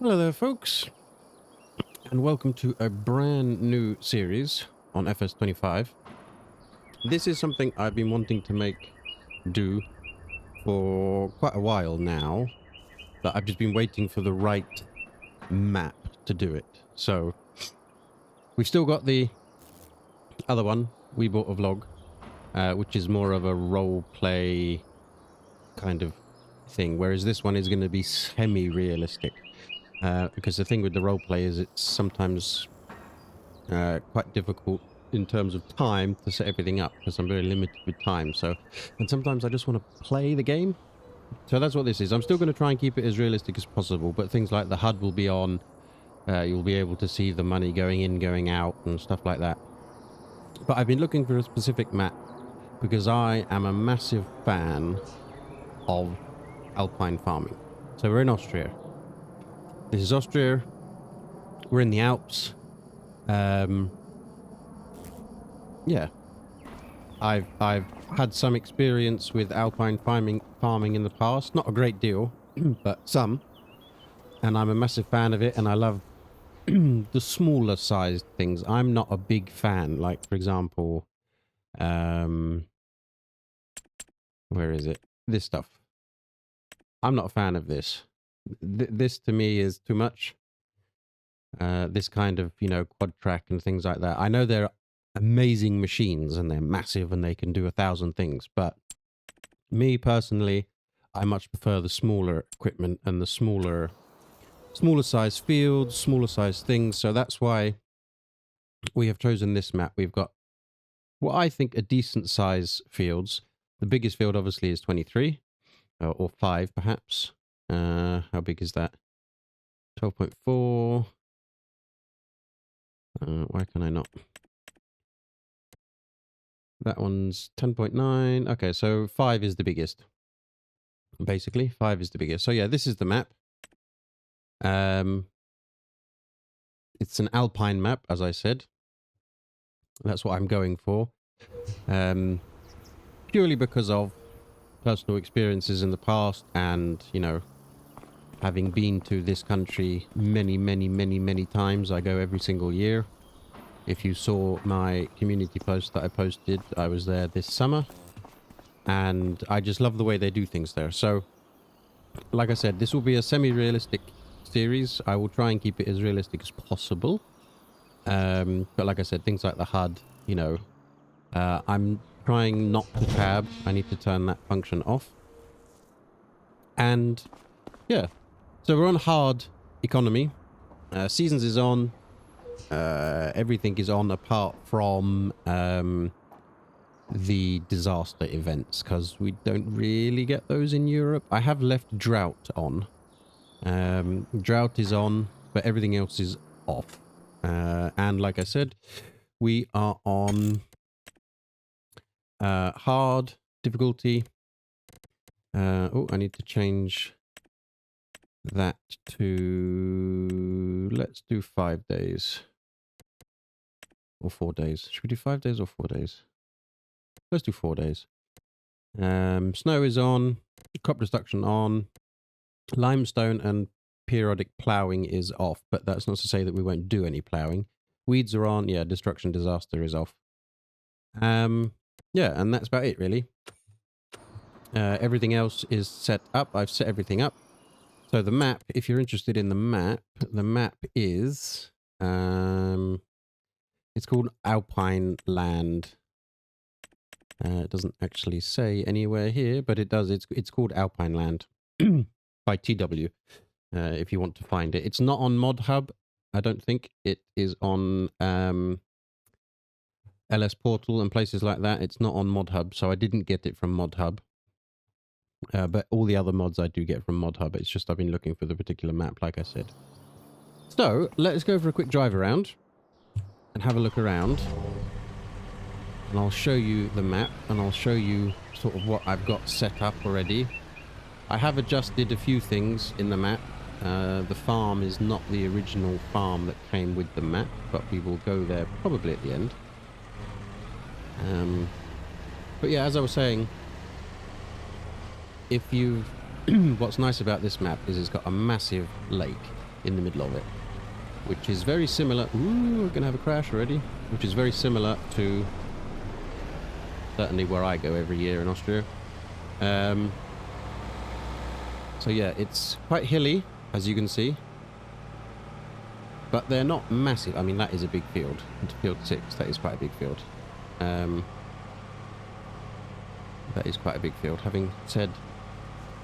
Hello there, folks, and welcome to a brand new series on FS25. This is something I've been wanting to do for quite a while now, but I've just been waiting for the right map to do it. So we've still got the other one, We Bought a Vlog, which is more of a role play kind of thing, whereas this one is going to be semi-realistic. Because the thing with the roleplay is it's sometimes quite difficult in terms of time to set everything up, because I'm very limited with time. And sometimes I just want to play the game. So that's what this is. I'm still going to try and keep it as realistic as possible, but things like the HUD will be on. You'll be able to see the money going in, going out, and stuff like that. But I've been looking for a specific map because I am a massive fan of alpine farming. So we're in Austria. This is Austria. We're in the Alps. Yeah. I've had some experience with alpine farming in the past. Not a great deal, but some. And I'm a massive fan of it, and I love the smaller sized things. I'm not a big fan. Like, for example, where is it? This stuff. I'm not a fan of this. This to me is too much. This kind of, quad track and things like that. I know they're amazing machines and they're massive and they can do 1,000 things, but me personally, I much prefer the smaller equipment and the smaller size fields, smaller size things. So that's why we have chosen this map. We've got what I think are decent size fields. The biggest field obviously is 23 or 5 perhaps. How big is that? 12.4. Why can I not? That one's 10.9. Okay, so 5 is the biggest. Basically, 5 is the biggest. So yeah, this is the map. It's an alpine map, as I said. That's what I'm going for. Purely because of personal experiences in the past and, having been to this country many times. I go every single year. If you saw my community post that I posted, I was there this summer. And I just love the way they do things there. So, like I said, this will be a semi-realistic series. I will try and keep it as realistic as possible. But like I said, things like the HUD, I'm trying not to tab. I need to turn that function off. And, yeah. So we're on hard economy. Seasons is on. Everything is on apart from the disaster events, because we don't really get those in Europe. I have left drought on. Drought is on, but everything else is off. And like I said, we are on hard difficulty. Oh, I need to change that to, let's do 5 days or 4 days. Should we do 5 days or 4 days? Let's do 4 days. Snow is on, crop destruction on, limestone and periodic ploughing is off, but that's not to say that we won't do any ploughing. Weeds are on. Yeah, destruction disaster is off. Yeah, and that's about it really. Everything else is set up. I've set everything up. So the map, if you're interested in the map is, it's called Alpine Land. It doesn't actually say anywhere here, but it does. It's called Alpine Land by TW, if you want to find it. It's not on Mod Hub. I don't think it is on LS Portal and places like that. It's not on Mod Hub, so I didn't get it from Mod Hub. But all the other mods I do get from Mod Hub. It's just I've been looking for the particular map, like I said. So, let's go for a quick drive around and have a look around. And I'll show you the map, and I'll show you sort of what I've got set up already. I have adjusted a few things in the map. The farm is not the original farm that came with the map, but we will go there probably at the end. But yeah, as I was saying, if you've what's nice about this map is it's got a massive lake. in the middle of it, which is very similar. Ooh, we're gonna have a crash already. Which is very similar to certainly where I go every year in Austria. So yeah, it's quite hilly, as you can see, but they're not massive. I mean, that is a big field. Into field 6, that is quite a big field. That is quite a big field. Having said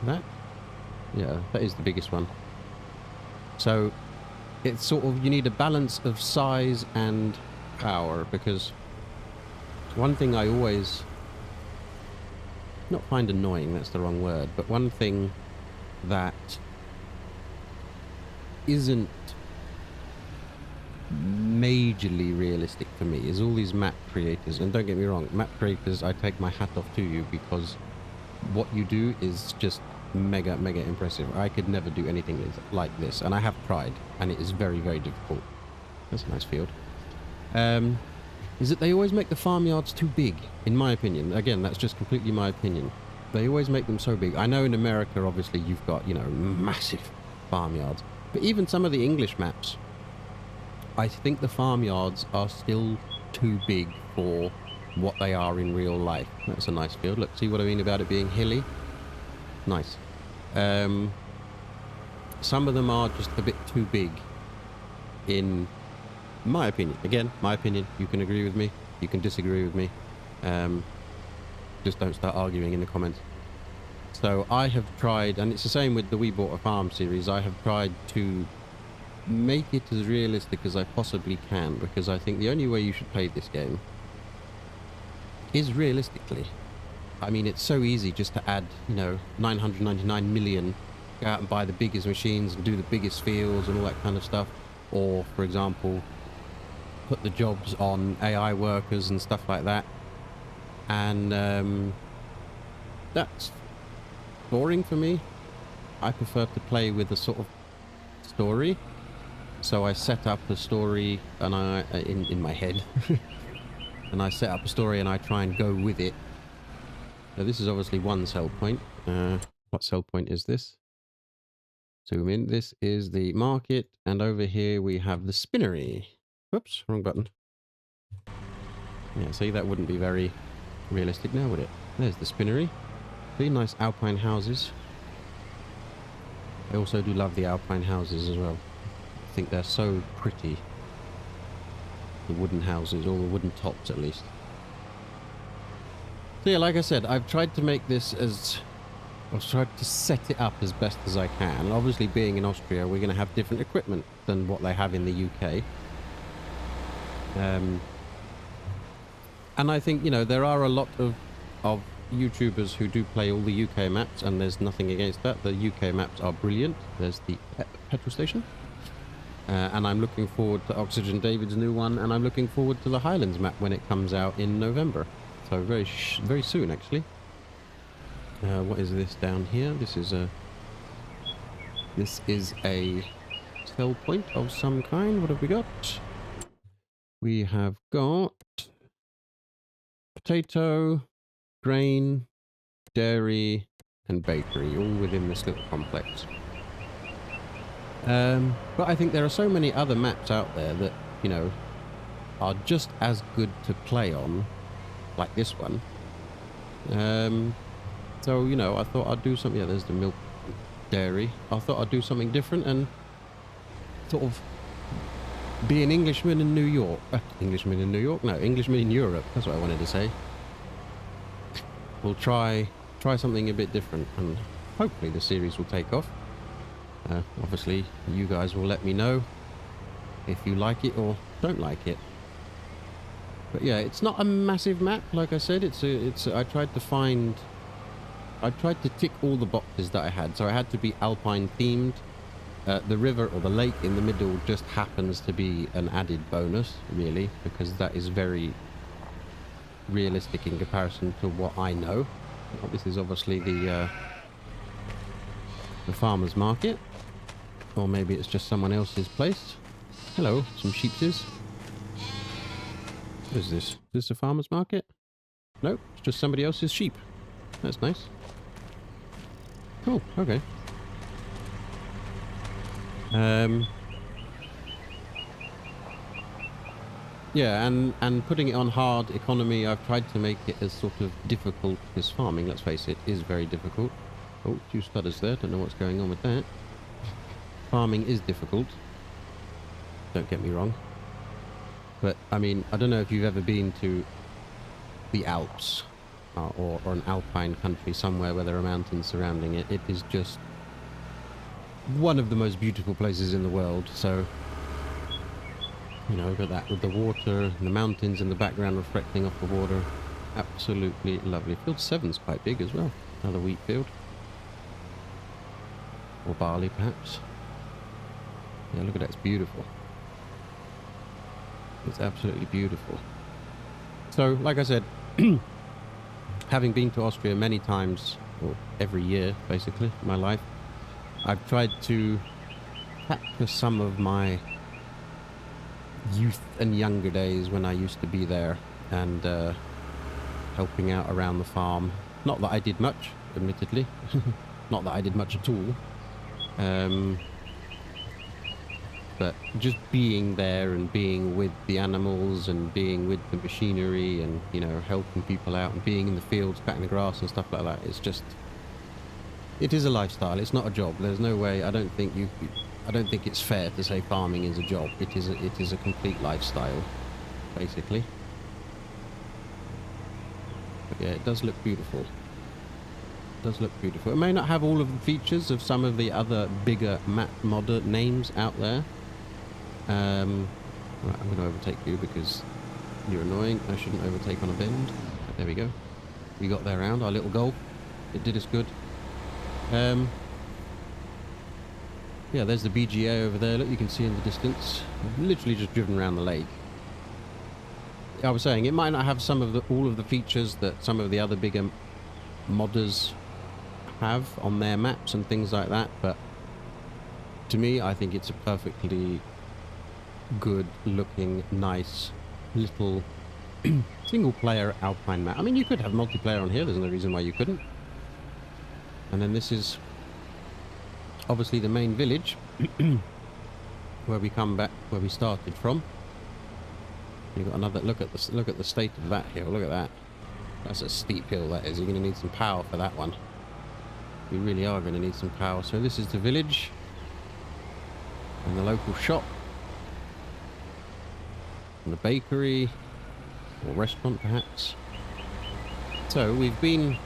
that, yeah, that is the biggest one. So it's sort of, you need a balance of size and power, because one thing I always, not find annoying, that's the wrong word, but one thing that isn't majorly realistic for me is all these map creators. And don't get me wrong, map creators, I take my hat off to you, because what you do is just mega impressive. I could never do anything like this, and I have tried, and it is very difficult. That's a nice field. Is that they always make the farmyards too big, in my opinion. Again, that's just completely my opinion. They always make them so big. I know in America, obviously, you've got, you know, massive farmyards, but even some of the English maps, I think the farmyards are still too big for what they are in real life. That's a nice field. Look, see what I mean about it being hilly? Nice. Some of them are just a bit too big, in my opinion. Again, my opinion. You can agree with me. You can disagree with me. Just don't start arguing in the comments. So I have tried, and it's the same with the We Bought a Farm series, I have tried to make it as realistic as I possibly can, because I think the only way you should play this game is realistically. I mean, it's so easy just to add, you know, 999 million, go out and buy the biggest machines and do the biggest fields and all that kind of stuff. Or, for example, put the jobs on AI workers and stuff like that. And that's boring for me. I prefer to play with a sort of story. So I set up a story, and in my head, and I set up a story and I try and go with it. Now this is obviously one sell point. What sell point is this? Zoom in. This is the market, and over here we have the spinnery. Whoops, wrong button. Yeah, see, that wouldn't be very realistic now, would it? There's the spinnery. See, nice alpine houses. I also do love the alpine houses as well. I think they're so pretty. The wooden houses, or the wooden tops at least. So yeah, like I said, I've tried to make this as... I've tried to set it up as best as I can. Obviously, being in Austria, we're going to have different equipment than what they have in the UK. And I think, you know, there are a lot of YouTubers who do play all the UK maps, and there's nothing against that. The UK maps are brilliant. There's the petrol station. And I'm looking forward to Oxygen David's new one, and I'm looking forward to the Highlands map when it comes out in November. So very soon, actually. What is this down here? This is a sell point of some kind. What have we got? We have got potato, grain, dairy, and bakery, all within this little complex. But I think there are so many other maps out there that, you know, are just as good to play on, like this one. So, you know, I thought I'd do something. Yeah, there's the milk dairy. I thought I'd do something different and sort of be an Englishman in New York. Englishman in New York? No, Englishman in Europe. That's what I wanted to say. We'll try something a bit different, and hopefully the series will take off. Obviously, you guys will let me know if you like it or don't like it. But yeah, it's not a massive map, like I said. I tried to tick all the boxes that I had. So I had to be alpine themed. The river or the lake in the middle just happens to be an added bonus, really, because that is very realistic in comparison to what I know. Well, this is obviously the farmer's market, or maybe it's just someone else's place. Hello, some sheepses. What is this? Is this a farmer's market? Nope, it's just somebody else's sheep. That's nice. Cool, okay. Yeah, and putting it on hard economy, I've tried to make it as sort of difficult as farming. Let's face it, is very difficult. Oh, two stutters there. Don't know what's going on with that. Farming is difficult. Don't get me wrong. But, I mean, I don't know if you've ever been to the Alps or an alpine country somewhere where there are mountains surrounding it. It is just one of the most beautiful places in the world. So, you know, got that with the water, the mountains in the background reflecting off the water. Absolutely lovely. Field 7's quite big as well. Another wheat field. Or barley, perhaps. Yeah, look at that. It's beautiful. It's absolutely beautiful. So, like I said, having been to Austria many times, or every year, basically, in my life, I've tried to capture some of my youth and younger days when I used to be there and helping out around the farm. Not that I did much, admittedly. Not that I did much at all. But just being there and being with the animals and being with the machinery and, you know, helping people out and being in the fields, cutting the grass and stuff like that. It's just, it is a lifestyle. It's not a job. There's no way. I don't think it's fair to say farming is a job. It is a complete lifestyle, basically. But yeah, it does look beautiful. It does look beautiful. It may not have all of the features of some of the other bigger map modder names out there. Right, I'm going to overtake you because you're annoying. I shouldn't overtake on a bend. But there we go. We got there round our little goal. It did us good. Yeah, there's the BGA over there. Look, you can see in the distance. I've literally just driven around the lake. I was saying, it might not have all of the features that some of the other bigger modders have on their maps and things like that, but to me, I think it's a perfectly good looking, nice little single player alpine map. I mean, you could have multiplayer on here. There's no reason why you couldn't. And then this is obviously the main village where we come back, where we started from. You've got another look at the state of that hill. Look at that. That's a steep hill, that is. You're going to need some power for that one. We really are going to need some power. So this is the village and the local shop and the bakery or restaurant, perhaps. So we've been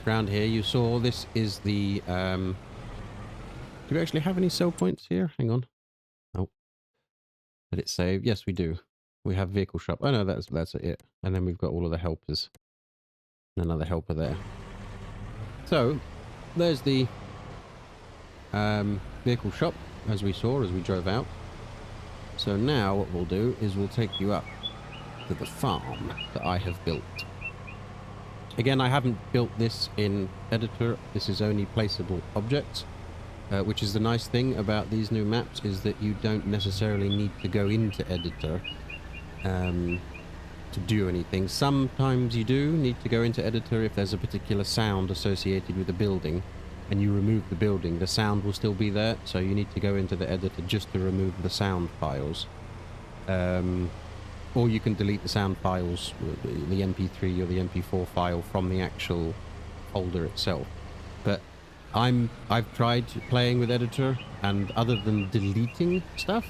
around here. You saw this is the do we actually have any sell points here? Hang on. Oh, did it save? Yes, we do. We have vehicle shop. Oh no, that's it. And then we've got all of the helpers and another helper there. So there's the vehicle shop, as we saw as we drove out. So now what we'll do is we'll take you up to the farm that I have built. Again, I haven't built this in editor. This is only placeable objects, which is the nice thing about these new maps, is that you don't necessarily need to go into editor to do anything. Sometimes you do need to go into editor if there's a particular sound associated with the building and you remove the building. The sound will still be there, so you need to go into the editor just to remove the sound files. Or you can delete the sound files, the MP3 or the MP4 file from the actual folder itself. But I've tried playing with editor, and other than deleting stuff,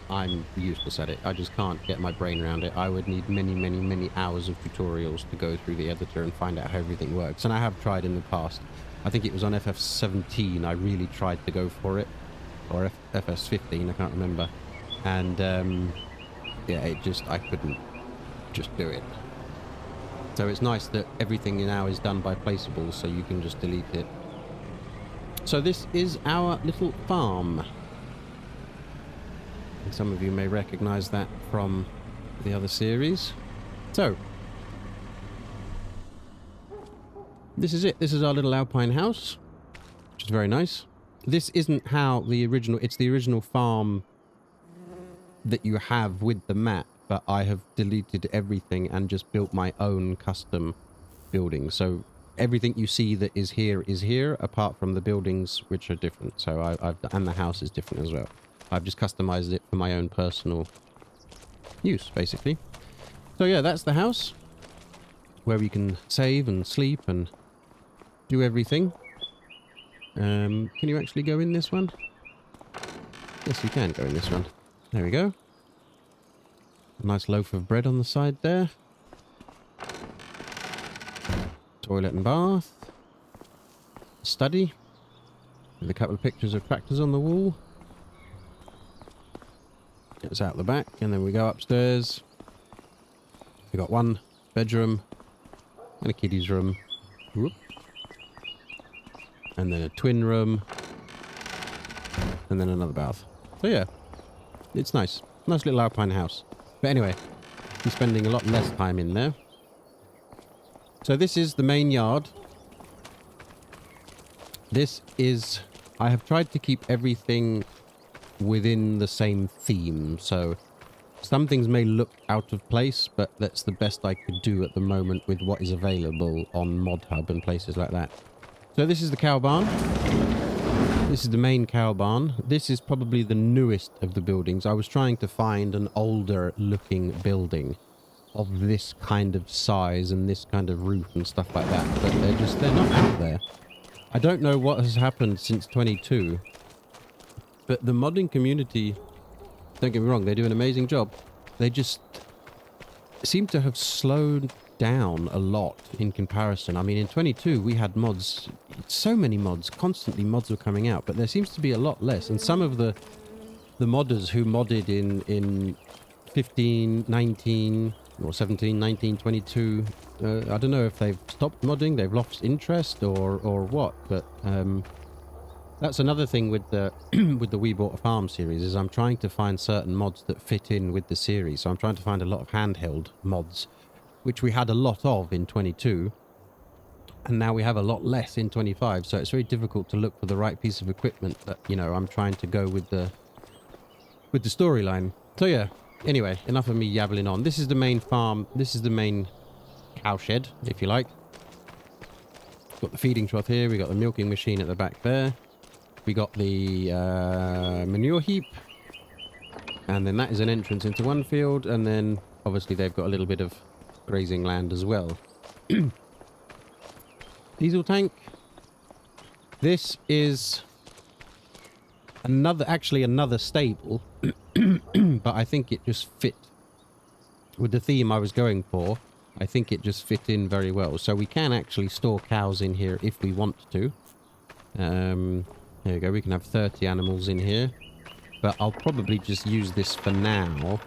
I'm useless at it. I just can't get my brain around it. I would need many hours of tutorials to go through the editor and find out how everything works. And I have tried in the past. I think it was on FF17 I really tried to go for it. Or FS15, I can't remember. And yeah, I couldn't just do it. So it's nice that everything now is done by placeables, so you can just delete it. So this is our little farm. And some of you may recognize that from the other series. So this is it. This is our little alpine house, which is very nice. This isn't how the original, it's the original farm that you have with the map, but I have deleted everything and just built my own custom building. So everything you see that is here, apart from the buildings, which are different. So and the house is different as well. I've just customized it for my own personal use, basically. So yeah, that's the house where we can save and sleep and do everything. Can you actually go in this one? Yes, you can go in this one. There we go. A nice loaf of bread on the side there. Toilet and bath. Study. With a couple of pictures of tractors on the wall. It's out the back, and then we go upstairs. We got one bedroom and a kiddie's room. Whoop. And then a twin room. And then another bath. So yeah, it's nice. Nice little alpine house. But anyway, we're spending a lot less time in there. So this is the main yard. This is... I have tried to keep everything within the same theme. So some things may look out of place, but that's the best I could do at the moment with what is available on Mod Hub and places like that. So this is the cow barn. This is the main cow barn. This is probably the newest of the buildings. I was trying to find an older looking building of this kind of size and this kind of roof and stuff like that, but they're not out there. I don't know what has happened since 22, but the modding community, don't get me wrong, they do an amazing job. They just seem to have slowed down a lot in comparison. I mean, in 22 we had mods, so many mods, constantly mods were coming out, but there seems to be a lot less. And some of the modders who modded in 15, 19 or 17, 19, 22, I don't know if they've stopped modding, they've lost interest or what, but that's another thing with the with the We Bought a Farm series, is I'm trying to find certain mods that fit in with the series. So I'm trying to find a lot of handheld mods, which we had a lot of in 22, and now we have a lot less in 25. So it's very difficult to look for the right piece of equipment that, you know, I'm trying to go with the storyline. So yeah, anyway, enough of me yabbling on. This is the main farm. This is the main cow shed, if you like. Got the feeding trough here. We got the milking machine at the back there. We got the manure heap, and then that is an entrance into one field, and then obviously they've got a little bit of grazing land as well. Diesel tank. This is another stable, but I think it just fit with the theme I was going for. I think it just fit in very well. So we can actually store cows in here if we want to. There you go. We can have 30 animals in here, but I'll probably just use this for now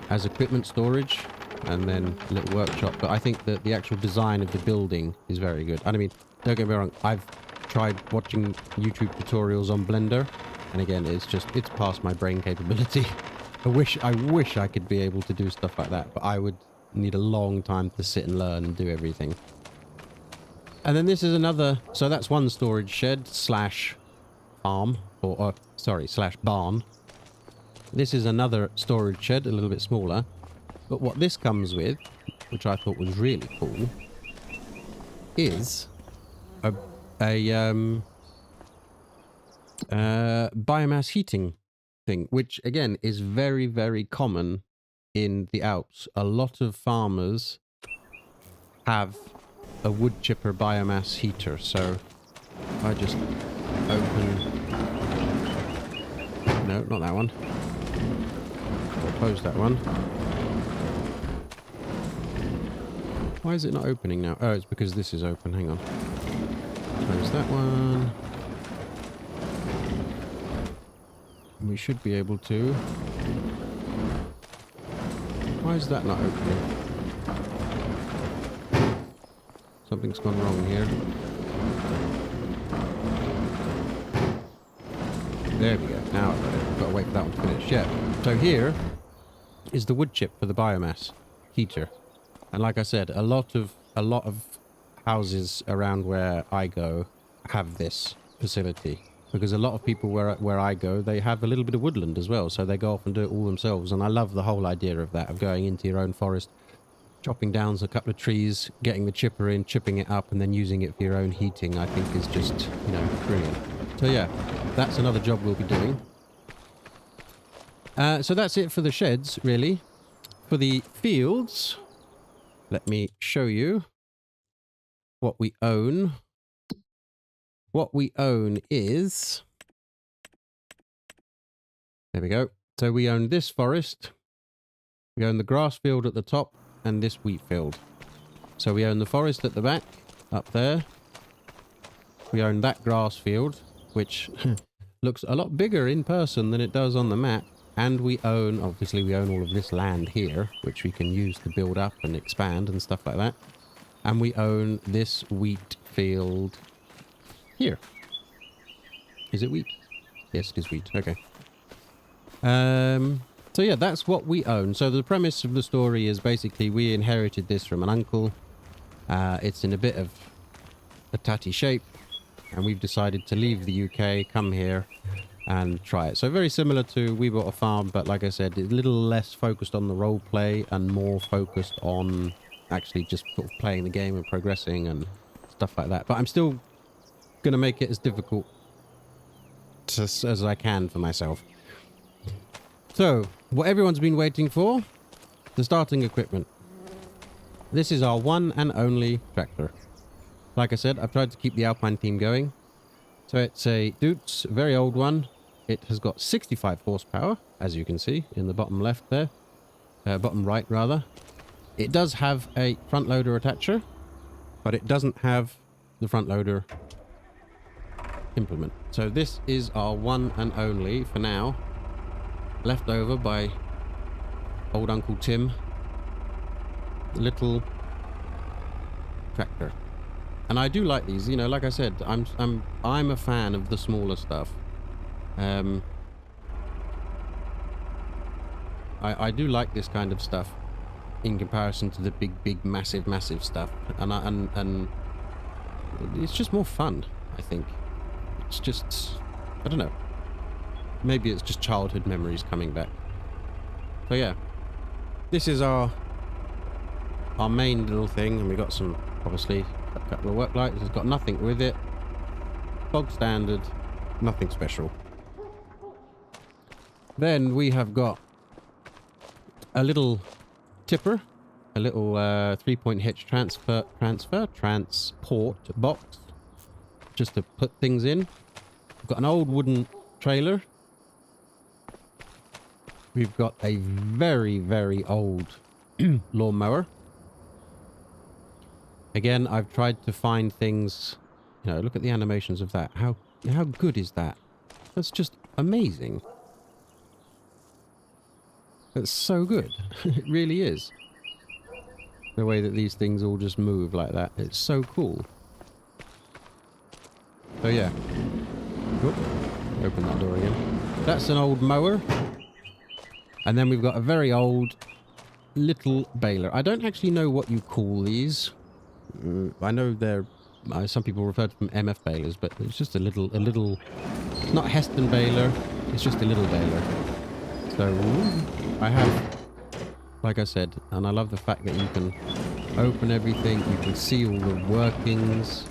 as equipment storage, and then a little workshop. But I think that the actual design of the building is very good. I mean, don't get me wrong, I've tried watching YouTube tutorials on Blender, and again, it's past my brain capability. I wish I could be able to do stuff like that, but I would need a long time to sit and learn and do everything. And then this is another, so that's one storage shed slash farm, slash barn. This is another storage shed, a little bit smaller. But what this comes with, which I thought was really cool, is a biomass heating thing, which again is very, very common in the Alps. A lot of farmers have a wood chipper biomass heater. So I just open... No, not that one. I'll close that one. Why is it not opening now? Oh, it's because this is open. Hang on. Close that one. We should be able to. Why is that not opening? Something's gone wrong here. There we go. Now I've got it. I've got to wait for that one to finish. Yeah. So here is the wood chip for the biomass heater. And like I said, a lot of houses around where I go have this facility, because a lot of people where I go, they have a little bit of woodland as well, so they go off and do it all themselves. And I love the whole idea of that, of going into your own forest, chopping down a couple of trees, getting the chipper in, chipping it up, and then using it for your own heating, I think is just, you know, brilliant. So yeah, that's another job we'll be doing. So that's it for the sheds, really. For the fields, let me show you what we own. What we own is... There we go. So we own this forest. We own the grass field at the top and this wheat field. So we own the forest at the back, up there. We own that grass field, which looks a lot bigger in person than it does on the map. And we own, obviously we own all of this land here, which we can use to build up and expand and stuff like that. And we own this wheat field here. Is it wheat? Yes, it is wheat. Okay. So yeah, that's what we own. So the premise of the story is basically we inherited this from an uncle. It's in a bit of a tatty shape, and we've decided to leave the UK, come here, and try it. So very similar to We Bought a Farm, but like I said, it's a little less focused on the role play and more focused on actually just sort of playing the game and progressing and stuff like that. But I'm still going to make it as difficult as I can for myself. So, what everyone's been waiting for, the starting equipment. This is our one and only tractor. Like I said, I've tried to keep the Alpine theme going. So it's a Dutz, very old one. It has got 65 horsepower, as you can see in the bottom left there. Bottom right, rather. It does have a front loader attacher, but it doesn't have the front loader implement. So this is our one and only, for now, left over by old Uncle Tim, little tractor. And I do like these, you know, like I said, I'm a fan of the smaller stuff. I do like this kind of stuff in comparison to the big massive stuff, and it's just more fun, I think. It's just, I don't know, maybe it's just childhood memories coming back. So yeah, this is our main little thing, and we got some, obviously, a couple of work lights. It's got nothing with it, bog standard, nothing special. Then we have got a little tipper, a little 3-point hitch transport box, just to put things in. We've got an old wooden trailer. We've got a very old lawnmower. Again, I've tried to find things, you know, look at the animations of that. How good is that? That's just amazing. That's so good. It really is. The way that these things all just move like that. It's so cool. So yeah. Whoop. Open that door again. That's an old mower. And then we've got a very old little baler. I don't actually know what you call these. I know they're... some people refer to them MF balers, but it's just a little... It's not a Heston baler. It's just a little baler. So I have, like I said, and I love the fact that you can open everything. You can see all the workings.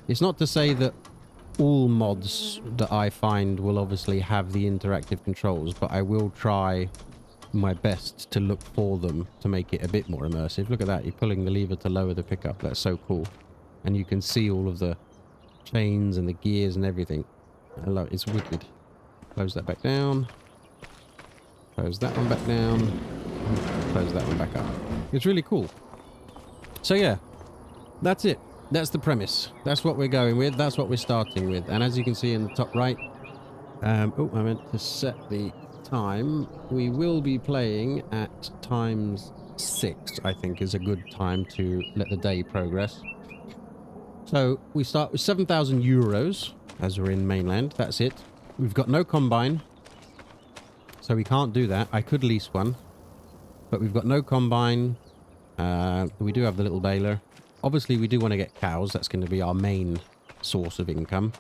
It's not to say that all mods that I find will obviously have the interactive controls, but I will try my best to look for them to make it a bit more immersive. Look at that. You're pulling the lever to lower the pickup. That's so cool. And you can see all of the chains and the gears and everything. I love it. It's wicked. Close that back down. Close that one back down. Close that one back up. It's really cool. So yeah, that's it. That's the premise. That's what we're going with. That's what we're starting with. And as you can see in the top right, oh, I meant to set the time. We will be playing at times 6, I think is a good time to let the day progress. So we start with 7,000 euros as we're in mainland. That's it. We've got no combine, so we can't do that. I could lease one, but we've got no combine. We do have the little baler. Obviously, we do want to get cows. That's going to be our main source of income,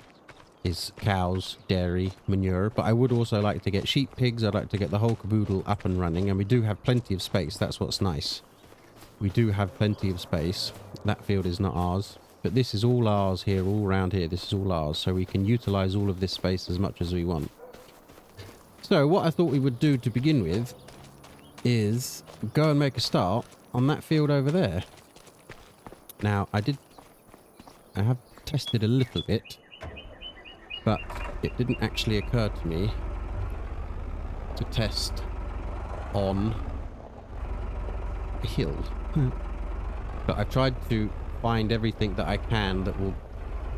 is cows, dairy, manure. But I would also like to get sheep, pigs. I'd like to get the whole caboodle up and running. And we do have plenty of space. That's what's nice. we do have plenty of space. That field is not ours, but this is all ours here, all around here. This is all ours, so we can utilize all of this space as much as we want. So what I thought we would do to begin with is go and make a start on that field over there. Now, I have tested a little bit, but it didn't actually occur to me to test on a hill. But I've tried to find everything that I can that will,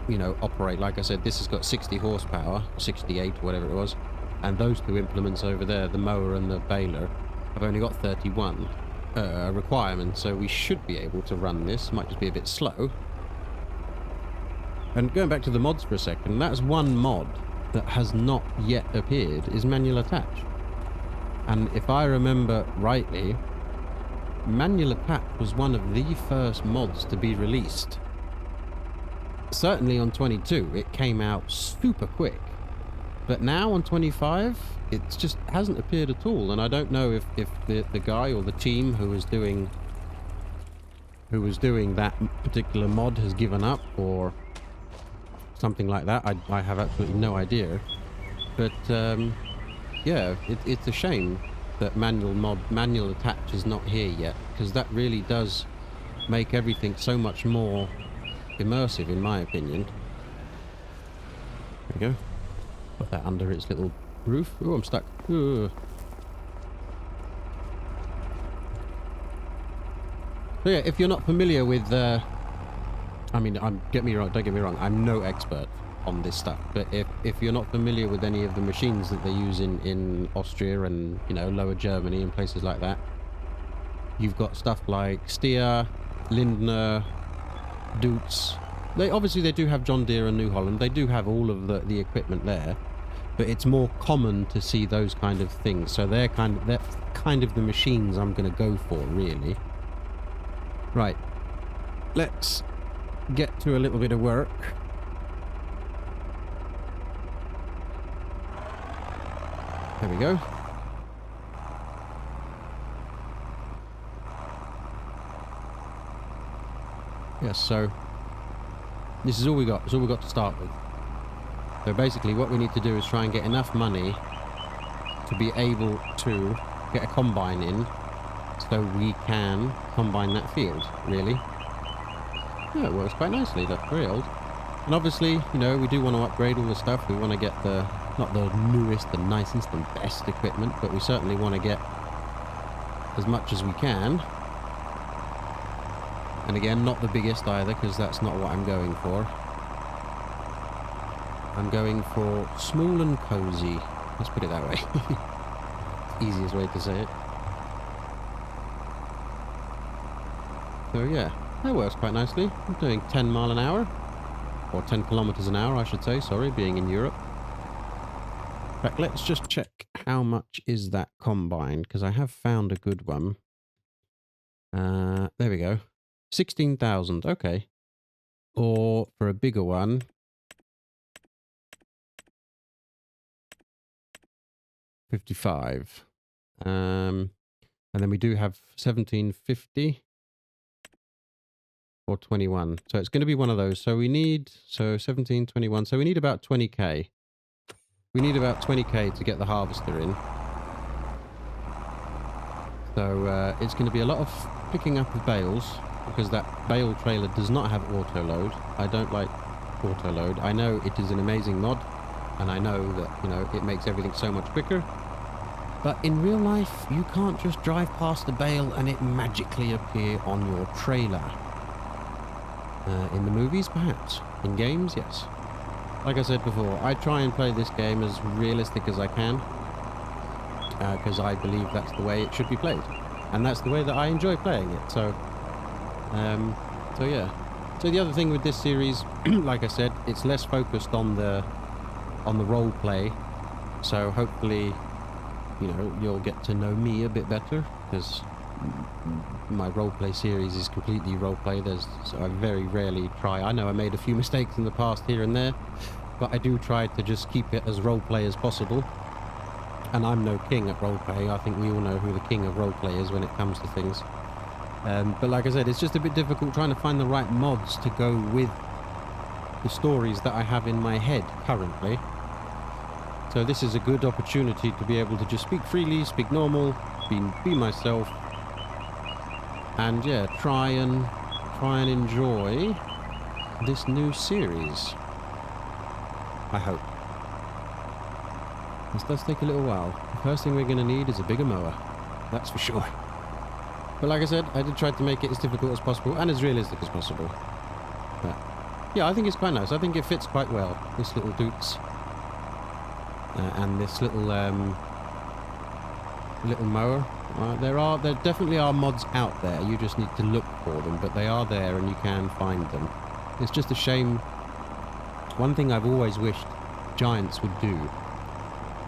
you know, operate. Like I said, this has got 60 horsepower, 68, whatever it was. And those two implements over there, the mower and the baler, have only got 31 requirements. So we should be able to run this. Might just be a bit slow. And going back to the mods for a second, that's one mod that has not yet appeared, is manual attach. And if I remember rightly, manual attach was one of the first mods to be released. Certainly on 22, it came out super quick. But now on 25, it just hasn't appeared at all. And I don't know if the guy or the team who was doing that particular mod has given up or something like that. I have absolutely no idea. But yeah, it's a shame that manual attach is not here yet, because that really does make everything so much more immersive, in my opinion. There we go. Put that under its little roof. Oh, I'm stuck. Ugh. So yeah, if you're not familiar with, I mean, don't get me wrong, I'm no expert on this stuff, but if you're not familiar with any of the machines that they use in Austria and, you know, Lower Germany and places like that, you've got stuff like Stier, Lindner, Dutz. They do have John Deere and New Holland. They do have all of the equipment there, but it's more common to see those kind of things. So they're kind of the machines I'm going to go for, really. Right, let's get to a little bit of work. There we go. Yes, so this is all we got. It's all we got to start with. So basically what we need to do is try and get enough money to be able to get a combine in so we can combine that field, really. Yeah, it works quite nicely. That's very old. And obviously, you know, we do want to upgrade all the stuff. We want to get not the newest, the nicest and best equipment, but we certainly want to get as much as we can. And again, not the biggest either, because that's not what I'm going for. I'm going for small and cozy. Let's put it that way. Easiest way to say it. So yeah, that works quite nicely. I'm doing 10 mile an hour. Or 10 kilometers an hour, I should say. Sorry, being in Europe. In fact, let's just check how much is that combine, because I have found a good one. There we go. 16,000, okay. Or for a bigger one, 55. And then we do have 1750 or 21. So it's going to be one of those. So we need, 17, 21. So we need about 20k. We need about 20k to get the harvester in. So it's going to be a lot of picking up of bales, because that bale trailer does not have auto load. I don't like auto load. I know it is an amazing mod, and I know that, you know, it makes everything so much quicker. But in real life, you can't just drive past the bale and it magically appear on your trailer. In the movies, perhaps. In games, yes. Like I said before, I try and play this game as realistic as I can, because I believe that's the way it should be played, and that's the way that I enjoy playing it. So yeah. So the other thing with this series, like I said, it's less focused on the role play. So hopefully, you know, you'll get to know me a bit better, because my roleplay series is completely roleplay. So I very rarely try. I know I made a few mistakes in the past here and there, but I do try to just keep it as roleplay as possible. And I'm no king at roleplay. I think we all know who the king of roleplay is when it comes to things. But like I said, it's just a bit difficult trying to find the right mods to go with the stories that I have in my head currently. So this is a good opportunity to be able to just speak freely, speak normal, be myself, and yeah, try and enjoy this new series. I hope. This does take a little while. The first thing we're going to need is a bigger mower. That's for sure. But like I said, I did try to make it as difficult as possible and as realistic as possible. But yeah, I think it's quite nice. I think it fits quite well. This little Dukes. And this little mower. There definitely are mods out there. You just need to look for them, but they are there and you can find them. It's just a shame. One thing I've always wished Giants would do,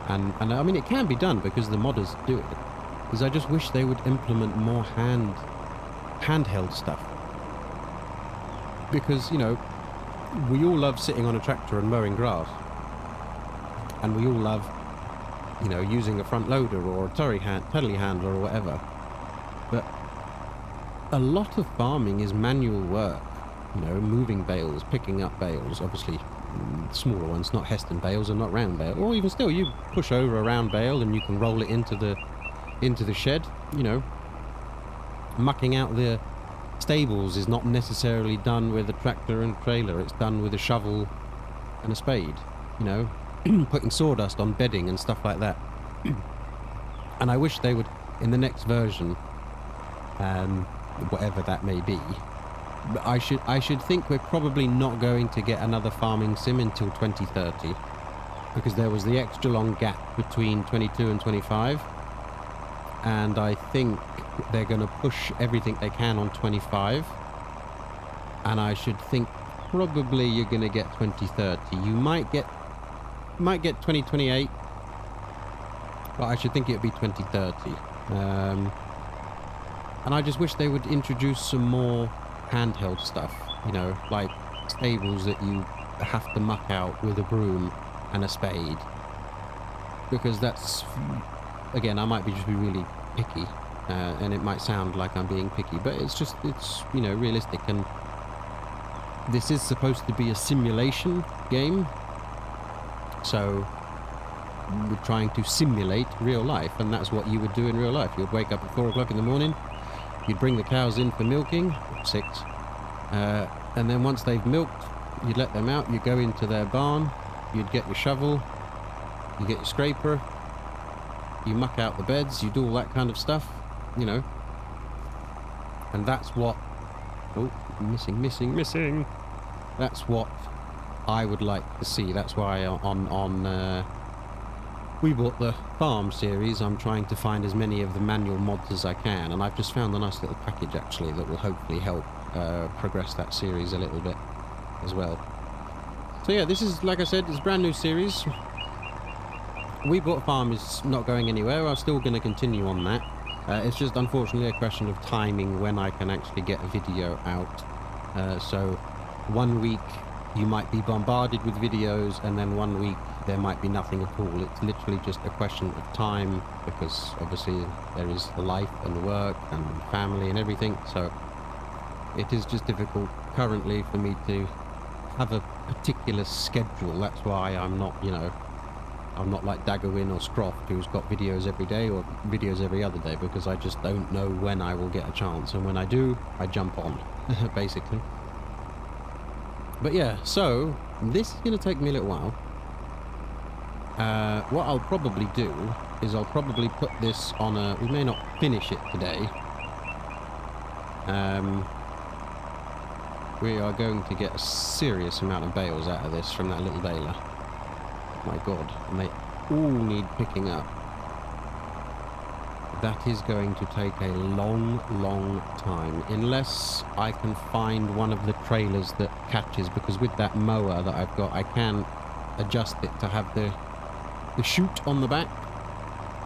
and I mean it can be done because the modders do it, is I just wish they would implement more handheld stuff. Because, you know, we all love sitting on a tractor and mowing grass. And we all love, you know, using a front loader or a telehandler or whatever. But a lot of farming is manual work. You know, moving bales, picking up bales, obviously smaller ones, not Heston bales and not round bale. Or even still, you push over a round bale and you can roll it into the shed. You know, mucking out the stables is not necessarily done with a tractor and trailer. It's done with a shovel and a spade, you know. Putting sawdust on bedding and stuff like that. And I wish they would, in the next version, whatever that may be, but I should think we're probably not going to get another farming sim until 2030, because there was the extra long gap between 22 and 25, and I think they're going to push everything they can on 25, and I should think probably you're going to get 2030. You might get 2028, but I should think it would be 2030. And I just wish they would introduce some more handheld stuff, you know, like stables that you have to muck out with a broom and a spade. Because that's, again, I might just be really picky, and it might sound like I'm being picky, but it's, you know, realistic. And this is supposed to be a simulation game. So we're trying to simulate real life, and that's what you would do in real life. You'd wake up at 4 o'clock in the morning, you'd bring the cows in for milking, 6, and then once they've milked, you'd let them out, you'd go into their barn, you'd get your shovel, you get your scraper, you muck out the beds, you do all that kind of stuff, you know. And that's what... Oh, missing. That's what I would like to see. That's why on We Bought the Farm series, I'm trying to find as many of the manual mods as I can, and I've just found a nice little package actually that will hopefully help progress that series a little bit as well. So yeah, this is, like I said, it's a brand new series. We Bought a Farm is not going anywhere. I'm still going to continue on that. It's just unfortunately a question of timing when I can actually get a video out. So 1 week you might be bombarded with videos, and then 1 week there might be nothing at all. It's literally just a question of time, because obviously there is the life and the work and family and everything, so it is just difficult currently for me to have a particular schedule. That's why I'm not, you know, I'm not like Daggerwin or Scroft, who's got videos every day or videos every other day, because I just don't know when I will get a chance, and when I do, I jump on, basically. But yeah, so this is going to take me a little while. What I'll probably do is I'll probably put this on a... We may not finish it today. We are going to get a serious amount of bales out of this from that little baler. My god, and they all need picking up. That is going to take a long time, unless I can find one of the trailers that catches, because with that mower that I've got, I can adjust it to have the chute on the back,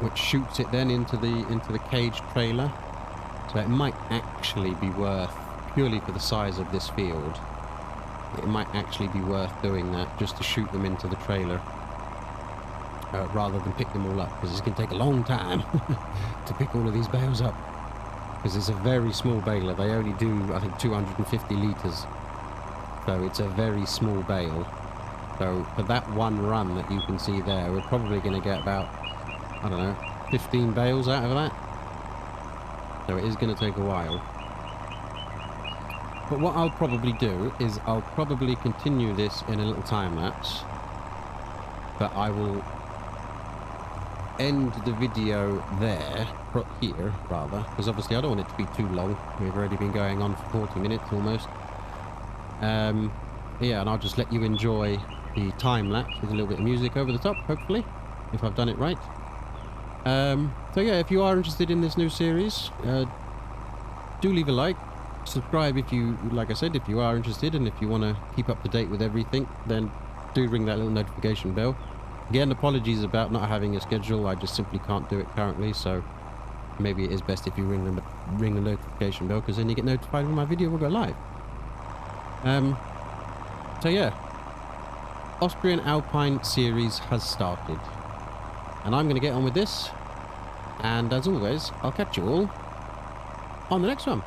which shoots it then into the cage trailer. So it might actually be worth, purely for the size of this field, it might actually be worth doing that, just to shoot them into the trailer. Rather than pick them all up, because it's going to take a long time to pick all of these bales up. because it's a very small baler. They only do, I think, 250 litres. So it's a very small bale. So for that one run that you can see there, we're probably going to get about, I don't know, 15 bales out of that. So it is going to take a while. But what I'll probably do is I'll probably continue this in a little time lapse. But I will end the video there, here rather, because obviously I don't want it to be too long. We've already been going on for 40 minutes almost. Yeah, and I'll just let you enjoy the time lapse with a little bit of music over the top, hopefully, if I've done it right. So yeah, if you are interested in this new series, do leave a like. Subscribe if you, like I said, if you are interested, and if you want to keep up to date with everything, then do ring that little notification bell. Again, apologies about not having a schedule. I just simply can't do it currently, so maybe it is best if you ring the notification bell, because then you get notified when my video will go live. So yeah, Austrian Alpine series has started, and I'm going to get on with this, and as always, I'll catch you all on the next one.